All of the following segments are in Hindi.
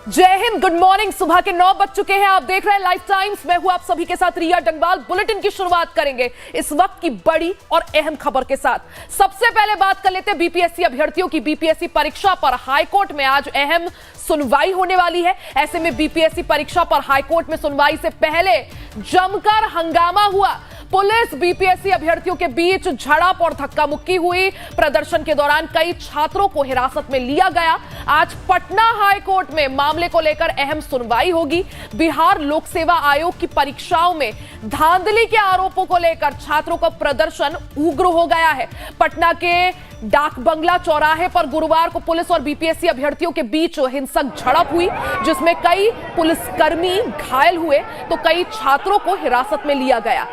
जय हिंद, गुड मॉर्निंग। सुबह के 9 बज चुके हैं। आप देख रहे हैं लाइफ टाइम्स। मैं हूं आप सभी के साथ रिया डंगवाल। बुलेटिन की शुरुआत करेंगे इस वक्त की बड़ी और अहम खबर के साथ। सबसे पहले बात कर लेते हैं बीपीएससी अभ्यर्थियों की। बीपीएससी परीक्षा पर हाईकोर्ट में आज अहम सुनवाई होने वाली है। ऐसे में बीपीएससी परीक्षा पर हाईकोर्ट में सुनवाई से पहले जमकर हंगामा हुआ। पुलिस बीपीएससी अभ्यर्थियों के बीच झड़प और धक्का मुक्की हुई। प्रदर्शन के दौरान कई छात्रों को हिरासत में लिया गया। आज पटना हाईकोर्ट में मामले को लेकर अहम सुनवाई होगी। बिहार लोक सेवा आयोग की परीक्षाओं में धांधली के आरोपों को लेकर छात्रों का प्रदर्शन उग्र हो गया है। पटना के डाक बंगला चौराहे पर गुरुवार को पुलिस और बीपीएससी अभ्यर्थियों के बीच हिंसक झड़प हुई, जिसमें कई पुलिसकर्मी घायल हुए तो कई छात्रों को हिरासत में लिया गया।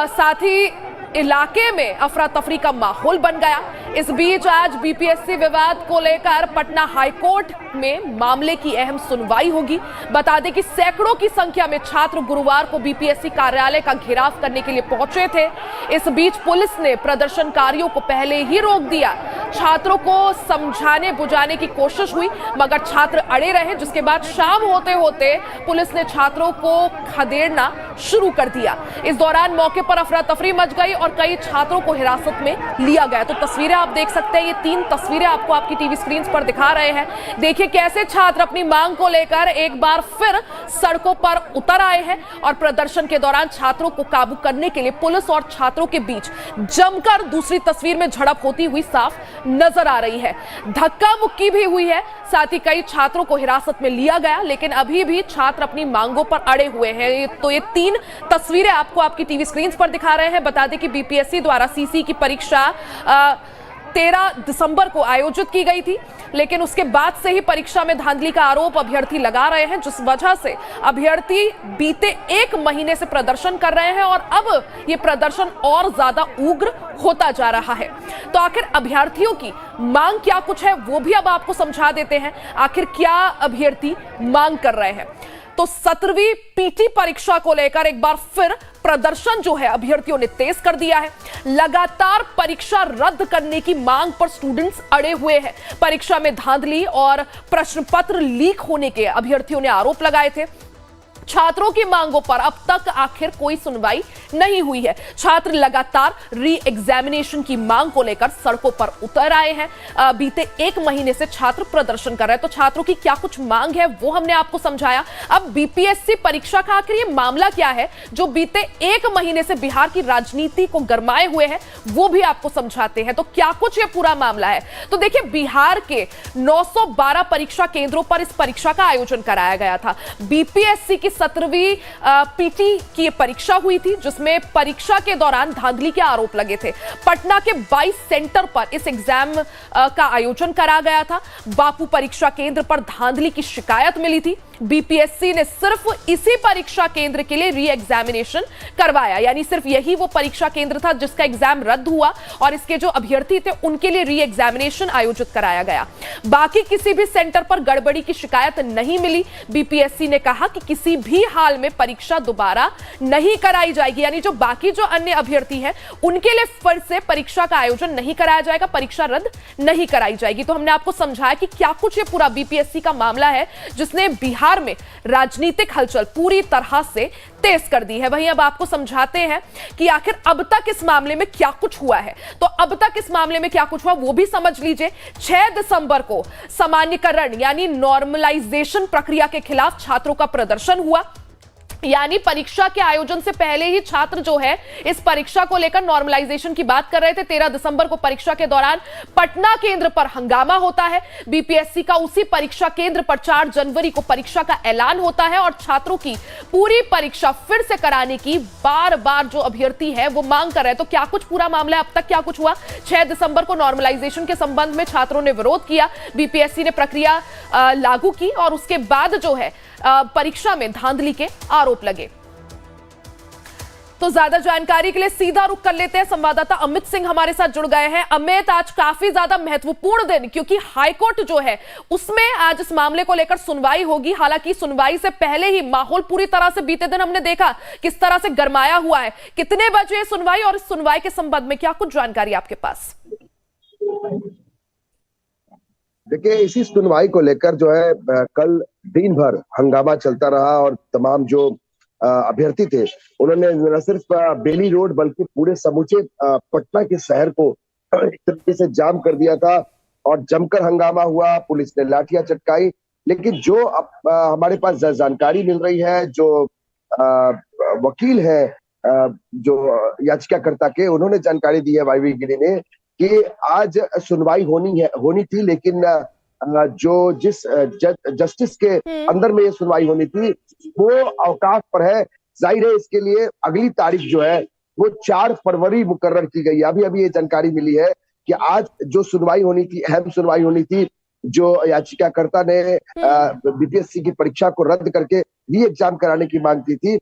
साथ ही इलाके में अफरा तफरी का माहौल बन गया। इस बीच आज बीपीएससी विवाद को लेकर पटना हाईकोर्ट में मामले की अहम सुनवाई होगी। बता दें कि सैकड़ों की संख्या में छात्र गुरुवार को बीपीएससी कार्यालय का घेराव करने के लिए पहुंचे थे। इस बीच पुलिस ने प्रदर्शनकारियों को पहले ही रोक दिया। छात्रों को समझाने बुझाने की कोशिश हुई, मगर छात्र अड़े रहे, जिसके बाद शाम होते होते पुलिस ने छात्रों को खदेड़ना शुरू कर दिया। इस दौरान मौके पर अफरा तफरी मच गई और कई छात्रों को हिरासत में लिया गया। तो तस्वीरें आप देख सकते हैं। ये 3 तस्वीरें आपको आपकी टीवी स्क्रीन पर दिखा रहे हैं। देखिए कैसे छात्र अपनी मांग को लेकर एक बार फिर सड़कों पर उतर आए हैं और प्रदर्शन के दौरान छात्रों को काबू करने के लिए पुलिस और छात्रों के बीच जमकर दूसरी तस्वीर में झड़प होती हुई साफ नजर आ रही है। धक्का मुक्की भी हुई है। साथ ही कई छात्रों को हिरासत में लिया गया, लेकिन अभी भी छात्र अपनी मांगों पर अड़े हुए हैं। तो ये 3 तस्वीरें आपको आपकी टीवी स्क्रीन पर दिखा रहे हैं। बता दें कि बीपीएससी द्वारा सीसी की परीक्षा 13 दिसंबर को आयोजित की गई थी, लेकिन उसके बाद से ही परीक्षा में धांधली का आरोप अभ्यर्थी लगा रहे हैं, जिस वजह से अभ्यर्थी बीते 1 महीने से प्रदर्शन कर रहे हैं और अब यह प्रदर्शन और ज्यादा उग्र होता जा रहा है। तो आखिर अभ्यर्थियों की मांग क्या कुछ है, वो भी अब आपको समझा देते हैं। आखिर क्या अभ्यर्थी मांग कर रहे हैं। तो 17वीं पीटी परीक्षा को लेकर एक बार फिर प्रदर्शन जो है अभ्यर्थियों ने तेज कर दिया है। लगातार परीक्षा रद्द करने की मांग पर स्टूडेंट्स अड़े हुए हैं। परीक्षा में धांधली और प्रश्न पत्र लीक होने के अभ्यर्थियों ने आरोप लगाए थे। छात्रों की मांगों पर अब तक आखिर कोई सुनवाई नहीं हुई है। छात्र लगातार री एग्जामिनेशन की मांग को लेकर सड़कों पर उतर आए हैं। बीते 1 महीने से छात्र प्रदर्शन कर रहे हैं। तो छात्रों की क्या कुछ मांग है वो हमने आपको समझाया। अब बीपीएससी परीक्षा का आखिर ये मामला क्या है जो बीते 1 महीने से बिहार की राजनीति को गरमाए हुए है, वो भी आपको समझाते हैं। तो क्या कुछ ये पूरा मामला है। तो देखिए, बिहार के 912 परीक्षा केंद्रों पर इस परीक्षा का आयोजन कराया गया था। बीपीएससी की 17वीं पीटी की परीक्षा हुई थी, जिसमें परीक्षा के दौरान धांधली के आरोप लगे थे। पटना के 22 सेंटर पर इस एग्जाम का आयोजन करा गया था। बापू परीक्षा केंद्र पर धांधली की शिकायत मिली थी। बीपीएससी ने सिर्फ इसी परीक्षा केंद्र के लिए री एग्जामिनेशन करवाया, यानी सिर्फ यही वो परीक्षा केंद्र था जिसका एग्जाम रद्द हुआ और इसके जो अभ्यर्थी थे उनके लिए री एग्जामिनेशन आयोजित कराया गया। बाकी किसी भी सेंटर पर गड़बड़ी की शिकायत नहीं मिली। बीपीएससी ने कहा कि किसी भी हाल में परीक्षा दोबारा नहीं कराई जाएगी, यानी जो बाकी जो अन्य अभ्यर्थी हैं उनके लिए फिर से परीक्षा का आयोजन नहीं कराया जाएगा, परीक्षा रद्द नहीं कराई जाएगी। तो हमने आपको समझाया कि क्या कुछ ये पूरा बीपीएससी का मामला है जिसने बिहार में राजनीतिक हलचल पूरी तरह से तेज कर दी है। वहीं अब आपको समझाते हैं कि आखिर अब तक इस मामले में क्या कुछ हुआ है। तो अब तक इस मामले में क्या कुछ हुआ वो भी समझ लीजिए। 6 दिसंबर को सामान्यकरण यानी नॉर्मलाइजेशन प्रक्रिया के खिलाफ छात्रों का प्रदर्शन हुआ, यानी परीक्षा के आयोजन से पहले ही छात्र जो है इस परीक्षा को लेकर नॉर्मलाइजेशन की बात कर रहे थे। 13 दिसंबर को परीक्षा के दौरान पटना केंद्र पर हंगामा होता है। बीपीएससी का उसी परीक्षा केंद्र पर 4 जनवरी को परीक्षा का ऐलान होता है और छात्रों की पूरी परीक्षा फिर से कराने की बार बार जो अभ्यर्थी है वो मांग कर रहे हैं। तो क्या कुछ पूरा मामला है, अब तक क्या कुछ हुआ। 6 दिसंबर को नॉर्मलाइजेशन के संबंध में छात्रों ने विरोध किया। बीपीएससी ने प्रक्रिया लागू की और उसके बाद जो है परीक्षा में धांधली के आरोप लगे। तो ज्यादा जानकारी के लिए सीधा रुख कर लेते हैं। संवाददाता अमित सिंह हमारे साथ जुड़ गए हैं। अमित, आज काफी ज्यादा महत्वपूर्ण दिन, क्योंकि हाईकोर्ट जो है उसमें आज इस मामले को लेकर सुनवाई होगी। हालांकि सुनवाई से पहले ही माहौल पूरी तरह से बीते दिन हमने देखा किस तरह से गरमाया हुआ है। कितने बजे सुनवाई और इस सुनवाई के संबंध में क्या कुछ जानकारी आपके पास? देखिए, इसी सुनवाई को लेकर जो है कल दिन भर हंगामा चलता रहा और तमाम जो अभ्यर्थी थे उन्होंने न सिर्फ बेली रोड बल्कि पूरे समूचे पटना के शहर को एक तरीके से जाम कर दिया था और जमकर हंगामा हुआ। पुलिस ने लाठियां चटकाई, लेकिन जो हमारे पास जानकारी मिल रही है, जो वकील है जो याचिकाकर्ता के, उन्होंने जानकारी दी है वाईवी गिरी ने कि आज सुनवाई होनी थी, लेकिन जो जिस जस्टिस के अंदर में ये सुनवाई होनी थी वो अवकाश पर है। जाहिर है इसके लिए अगली तारीख जो है वो 4 फरवरी मुकर्रर की गई है। अभी ये जानकारी मिली है कि आज जो सुनवाई होनी थी, अहम सुनवाई होनी थी, जो याचिकाकर्ता ने बीपीएससी की परीक्षा को रद्द करके री एग्जाम कराने की मांग की थी,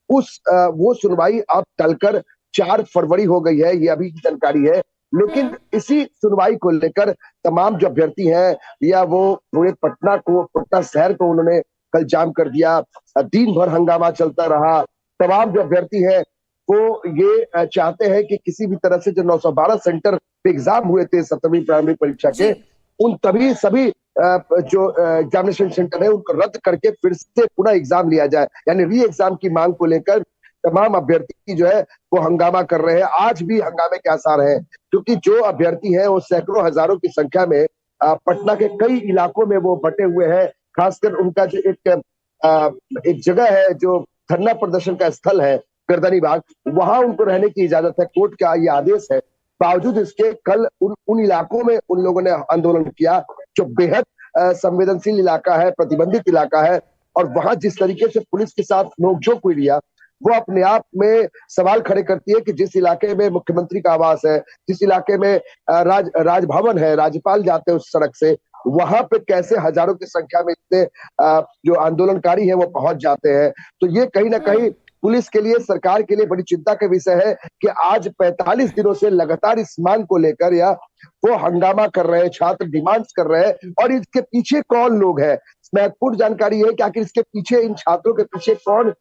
वो सुनवाई अब टलकर 4 फरवरी हो गई है। ये अभी की जानकारी है। लेकिन इसी सुनवाई को लेकर तमाम जो अभ्यर्थी हैं या वो पूरे पटना शहर को उन्होंने कल जाम कर दिया। दिन भर हंगामा चलता रहा। तमाम जो अभ्यर्थी हैं वो ये चाहते हैं कि किसी भी तरह से जो 912 सेंटर पे एग्जाम हुए थे 17वीं प्रारंभिक परीक्षा के, उन सभी जो एग्जामिनेशन सेंटर है उनको रद्द करके फिर से पुनः एग्जाम लिया जाए। यानी री एग्जाम की मांग को लेकर तमाम अभ्यर्थी जो है वो हंगामा कर रहे हैं। आज भी हंगामे के आसार हैं, क्योंकि जो अभ्यर्थी हैं वो सैकड़ों हजारों की संख्या में पटना के कई इलाकों में वो बटे हुए हैं। खासकर उनका जो एक जगह है जो धरना प्रदर्शन का स्थल है, गर्दनी बाग, वहां उनको रहने की इजाजत है। कोर्ट का ये आदेश है। बावजूद इसके कल उन इलाकों में उन लोगों ने आंदोलन किया जो बेहद संवेदनशील इलाका है, प्रतिबंधित इलाका है, और वहां जिस तरीके से पुलिस के साथ नोकझोंक हुई लिया, वो अपने आप में सवाल खड़े करती है कि जिस इलाके में मुख्यमंत्री का आवास है, जिस इलाके में राजभवन है, राज्यपाल जाते हैं उस सड़क से, वहां पे कैसे हजारों की संख्या में इतने जो आंदोलनकारी है वो पहुंच जाते हैं। तो ये कहीं ना कहीं पुलिस के लिए, सरकार के लिए बड़ी चिंता का विषय है कि आज 45 दिनों से लगातार इस मांग को लेकर या वो हंगामा कर रहे हैं, छात्र डिमांड्स कर रहे हैं, और इसके पीछे कौन लोग हैं, महत्वपूर्ण जानकारी है कि आखिर इसके पीछे, इन छात्रों के पीछे कौन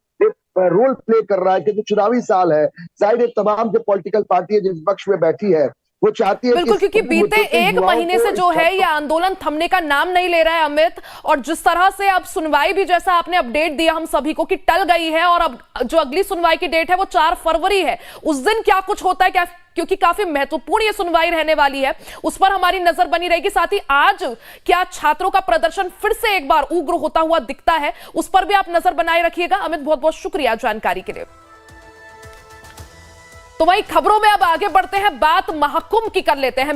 रोल प्ले कर रहा है। क्योंकि चुनावी साल है, जाहिर है तमाम जो पॉलिटिकल पार्टी है जिस पक्ष में बैठी है वो चाहती है बिल्कुल, क्योंकि बीते 1 महीने से जो है ये आंदोलन थमने का नाम नहीं ले रहा है अमित, और जिस तरह से अब सुनवाई भी, जैसा आपने अपडेट दिया हम सभी को कि टल गई है, और अब जो अगली सुनवाई की डेट है वो 4 फरवरी है। उस दिन क्या कुछ होता है क्या, क्योंकि काफी महत्वपूर्ण ये सुनवाई रहने वाली है, उस पर हमारी नजर बनी रहेगी। साथ ही आज क्या छात्रों का प्रदर्शन फिर से एक बार उग्र होता हुआ दिखता है, उस पर भी आप नजर बनाए रखिएगा। अमित, बहुत बहुत शुक्रिया जानकारी के लिए। तो वहीं खबरों में अब आगे बढ़ते हैं, बात महाकुंभ की कर लेते हैं।